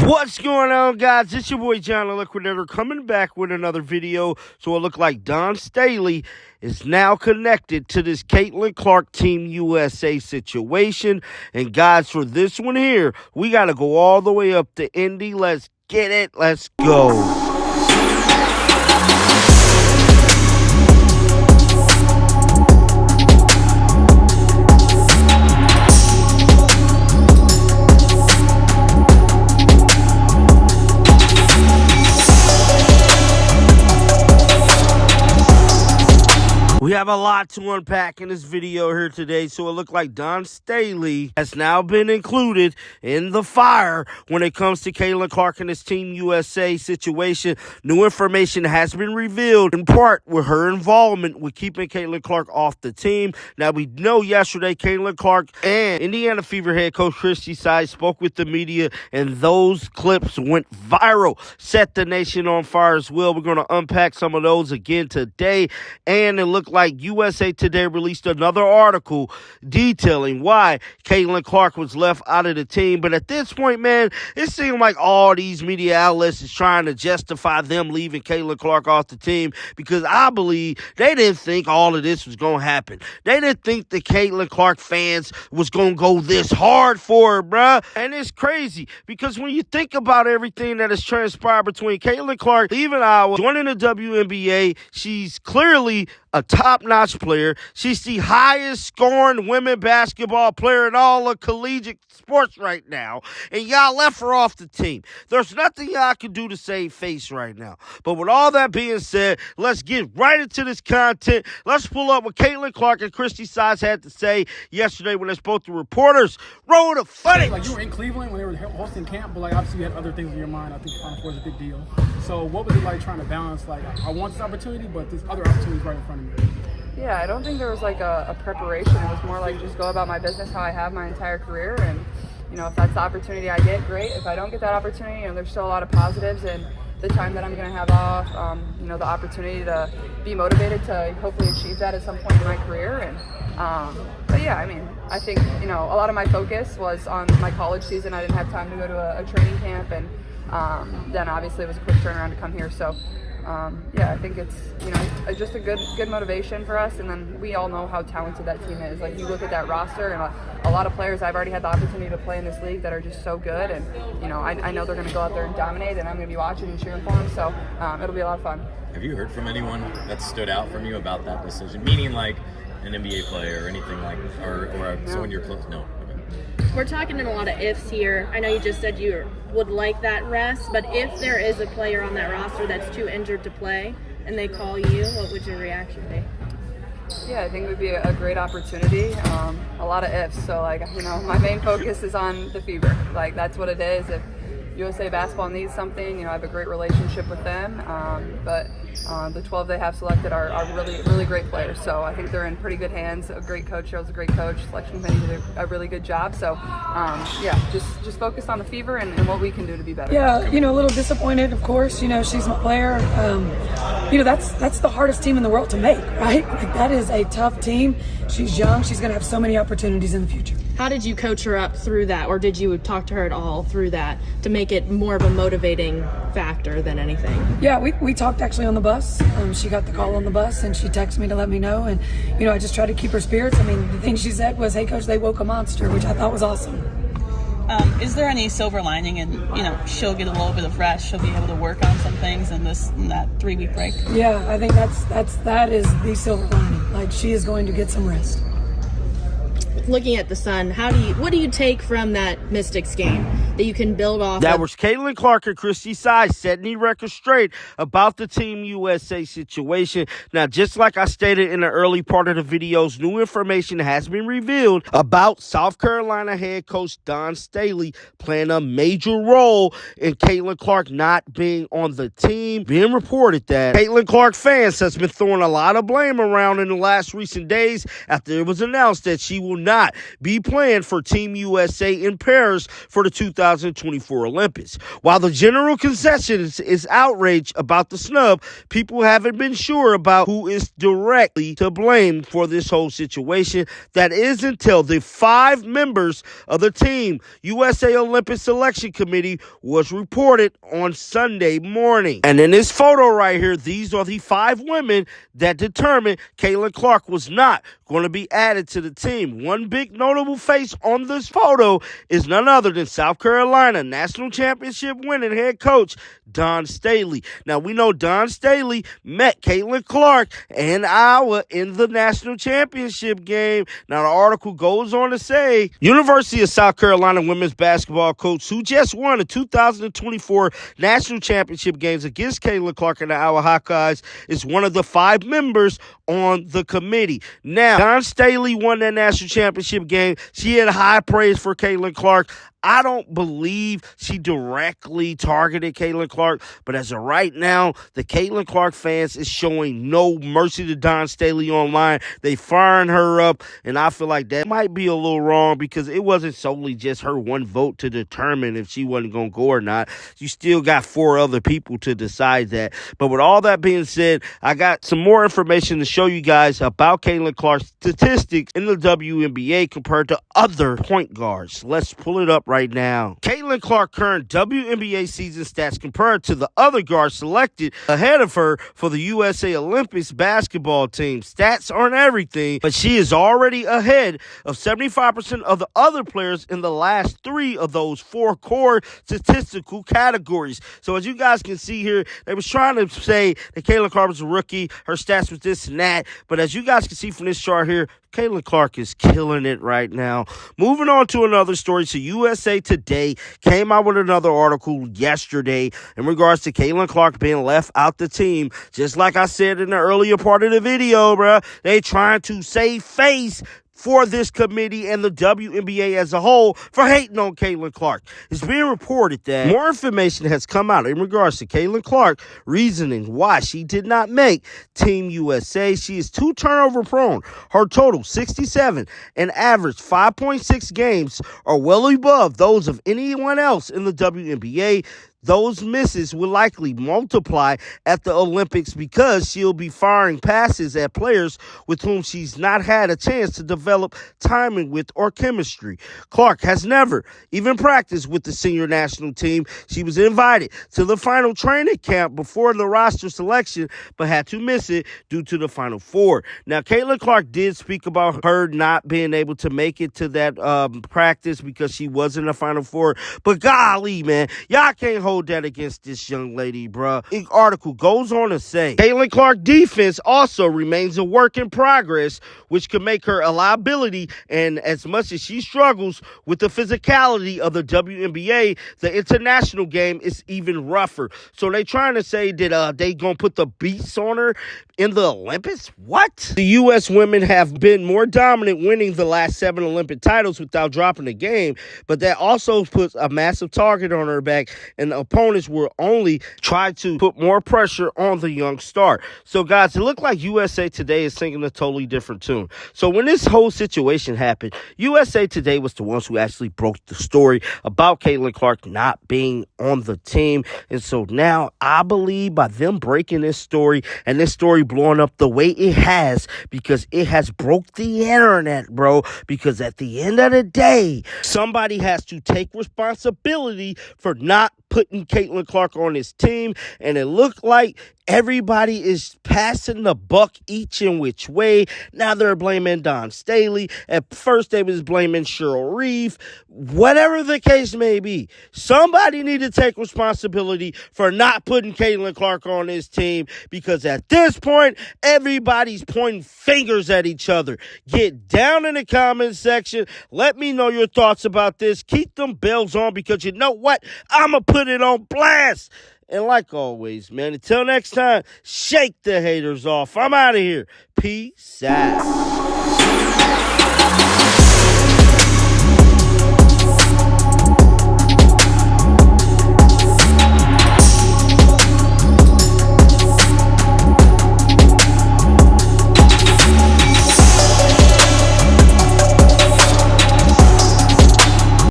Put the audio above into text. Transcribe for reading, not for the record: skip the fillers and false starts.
What's going on, guys? It's your boy John the Liquidator coming back with another video. So it looked like Don Staley is now connected to this Caitlin Clark Team USA situation. And guys, for this one here, we got to go all the way up to Indy. Let's get it. Let's go. We have a lot to unpack in this video here today, so it looked like Don Staley has now been included in the fire when it comes to Caitlin Clark and his Team USA situation. New information has been revealed, in part with her involvement with keeping Caitlin Clark off the team. Now, we know yesterday Caitlin Clark and Indiana Fever head coach Christy Sides spoke with the media, and those clips went viral, set the nation on fire as well. We're going to unpack some of those again today, and it looked like USA Today released another article detailing why Caitlin Clark was left out of the team. But at this point, man, it seemed like all these media outlets is trying to justify them leaving Caitlin Clark off the team, because I believe they didn't think all of this was going to happen. They didn't think the Caitlin Clark fans was going to go this hard for her, bruh. And it's crazy, because when you think about everything that has transpired between Caitlin Clark leaving Iowa, joining the WNBA, she's clearly a top-notch player. She's the highest scoring women basketball player in all of collegiate sports right now. And y'all left her off the team. There's nothing y'all can do to save face right now. But with all that being said, let's get right into this content. Let's pull up what Caitlin Clark and Christy Sides had to say yesterday when they spoke to reporters. Roll the footage. Like, you were in Cleveland when they were hosting camp, but like obviously you had other things in your mind. I think Final Four is a big deal. So what was it like trying to balance, like, I want this opportunity, but this other opportunity is right in front of me? Yeah, I don't think there was like a preparation. It was more like just go about my business how I have my entire career, and if that's the opportunity I get, great. If I don't get that opportunity, there's still a lot of positives in the time that I'm going to have off. The opportunity to be motivated to hopefully achieve that at some point in my career. And but yeah, I think a lot of my focus was on my college season. I didn't have time to go to a training camp, and then obviously it was a quick turnaround to come here. So. I think it's just a good motivation for us, and then we all know how talented that team is. Like, you look at that roster, and a lot of players I've already had the opportunity to play in this league that are just so good, and I know they're going to go out there and dominate, and I'm going to be watching and cheering for them. So it'll be a lot of fun. Have you heard from anyone that stood out from you about that decision? Meaning like an NBA player or anything like, or someone you're close? No. We're talking in a lot of ifs here. I know you just said you would like that rest, but if there is a player on that roster that's too injured to play and they call you, what would your reaction be? Yeah, I think it would be a great opportunity. A lot of ifs. So, my main focus is on the Fever. Like, that's what it is. If USA Basketball needs something, I have a great relationship with them. But the 12 they have selected are really, really great players. So I think they're in pretty good hands. A great coach, Cheryl's a great coach. Selection committee did a really good job. So, just focus on the Fever and what we can do to be better. Yeah, a little disappointed, of course. She's my player. That's the hardest team in the world to make, right? Like, that is a tough team. She's young. She's going to have so many opportunities in the future. How did you coach her up through that, or did you talk to her at all through that to make it more of a motivating factor than anything? Yeah, we talked actually on the bus. She got the call on the bus, and she texted me to let me know. And, I just tried to keep her spirits. The thing she said was, "Hey, Coach, they woke a monster," which I thought was awesome. Is there any silver lining? And she'll get a little bit of rest. She'll be able to work on some things in that 3-week break. Yeah, I think that is the silver lining. Like, she is going to get some rest. Looking at the Sun, what do you take from that Mystics game that you can build off? That was Caitlin Clark and Christy Sides setting the record straight about the Team USA situation. Now, just like I stated in the early part of the videos, new information has been revealed about South Carolina head coach Don Staley playing a major role in Caitlin Clark not being on the team. Being reported that Caitlin Clark fans has been throwing a lot of blame around in the last recent days after it was announced that she will not be playing for Team USA in Paris for the 2023 2024 Olympics. While the general consensus is outrage about the snub, people haven't been sure about who is directly to blame for this whole situation. That is until the 5 members of the Team USA Olympic Selection Committee was reported on Sunday morning. And in this photo right here, these are the 5 women that determined Caitlin Clark was not going to be added to the team. One big notable face on this photo is none other than South Carolina national championship winning head coach Dawn Staley. Now, we know Dawn Staley met Caitlin Clark in Iowa in the national championship game. Now, the article goes on to say, University of South Carolina women's basketball coach who just won the 2024 national championship games against Caitlin Clark and the Iowa Hawkeyes is one of the 5 members on the committee. Now, Dawn Staley won that national championship game. She had high praise for Caitlin Clark. I don't believe she directly targeted Caitlin Clark, but as of right now, the Caitlin Clark fans is showing no mercy to Dawn Staley online. They firing her up, and I feel like that might be a little wrong because it wasn't solely just her one vote to determine if she wasn't going to go or not. You still got 4 other people to decide that. But with all that being said, I got some more information to show you guys about Caitlin Clark's statistics in the WNBA compared to other point guards. Let's pull it up right now. Caitlin Clark's current WNBA season stats compared to the other guards selected ahead of her for the USA Olympics basketball team. Stats aren't everything, but she is already ahead of 75% of the other players in the last 3 of those 4 core statistical categories. So as you guys can see here, they was trying to say that Caitlin Clark was a rookie, her stats was this and that, but as you guys can see from this chart here, Caitlin Clark is killing it right now. Moving on to another story. So USA Today came out with another article yesterday in regards to Caitlin Clark being left out the team. Just like I said in the earlier part of the video, bruh, they trying to save face for this committee and the WNBA as a whole for hating on Caitlin Clark. It's being reported that more information has come out in regards to Caitlin Clark reasoning why she did not make Team USA. She is too turnover prone. Her total 67 and average 5.6 games are well above those of anyone else in the WNBA. Those misses will likely multiply at the Olympics because she'll be firing passes at players with whom she's not had a chance to develop timing with or chemistry. Clark has never even practiced with the senior national team. She was invited to the final training camp before the roster selection, but had to miss it due to the Final Four. Now, Caitlin Clark did speak about her not being able to make it to that practice because she was in the Final Four, but golly, man, y'all can't hold that against this young lady, bruh. The article goes on to say, Caitlin Clark defense also remains a work in progress, which could make her a liability, and as much as she struggles with the physicality of the WNBA, the international game is even rougher. So they trying to say that they gonna put the beats on her in the Olympics? What? The U.S. women have been more dominant, winning the last 7 Olympic titles without dropping a game, but that also puts a massive target on her back, and the opponents will only try to put more pressure on the young star. So, guys, it looked like USA Today is singing a totally different tune. So when this whole situation happened, USA Today was the ones who actually broke the story about Caitlin Clark not being on the team. And so now I believe by them breaking this story and this story blowing up the way it has, because it has broke the internet, bro, because at the end of the day, somebody has to take responsibility for not putting Caitlin Clark on his team, and it looked like everybody is passing the buck each and which way. Now they're blaming Dawn Staley. At first they was blaming Cheryl Reeve. Whatever the case may be, somebody need to take responsibility for not putting Caitlin Clark on his team, because at this point, everybody's pointing fingers at each other. Get down in the comment section. Let me know your thoughts about this. Keep them bells on, because you know what? I'm going to put it on blast. And like always, man, until next time, shake the haters off. I'm out of here. Peace out.